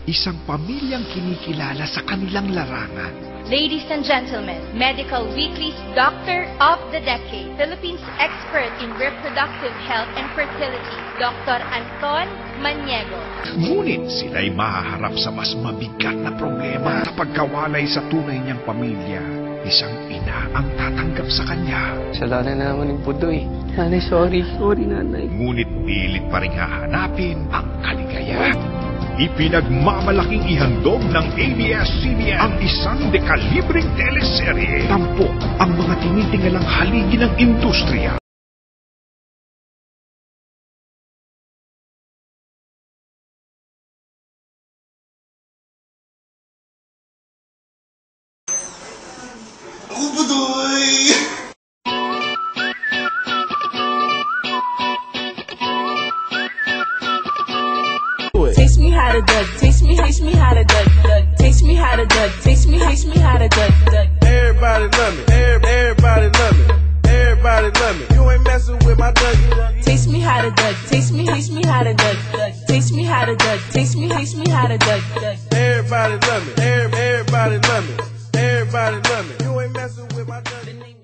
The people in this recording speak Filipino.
isang pamilyang kinikilala sa kanilang larangan. Ladies and gentlemen, Medical Weekly's Doctor of the Decade, Philippines expert in reproductive health and fertility, Dr. Anton Maniego. Ngunit sila'y mahaharap sa mas mabigat na problema sa pagkawalay sa tunay niyang pamilya. Isang ina ang tatanggap sa kanya. Kasalanan na naman yung pudo eh. Nanay, sorry. Sorry, nanay. Ngunit pilit pa rin hahanapin ang kaligayahan. Ipinagmamalaking ihandog ng ABS-CBN ang isang dekalibreng teleserye. Tampok ang mga tinitingalang haligi ng industriya. Ako ba, Doy? Taste me how to dug, taste me how to dug, taste me how to dug, taste me how to dug. Everybody love me, everybody love me, everybody love me. You ain't messing with my Dougie. Taste me how to dug, taste me how to dug, taste me how to dug, taste me how to dug. Everybody love me, everybody love me, everybody love me. You ain't messing with my Dougie.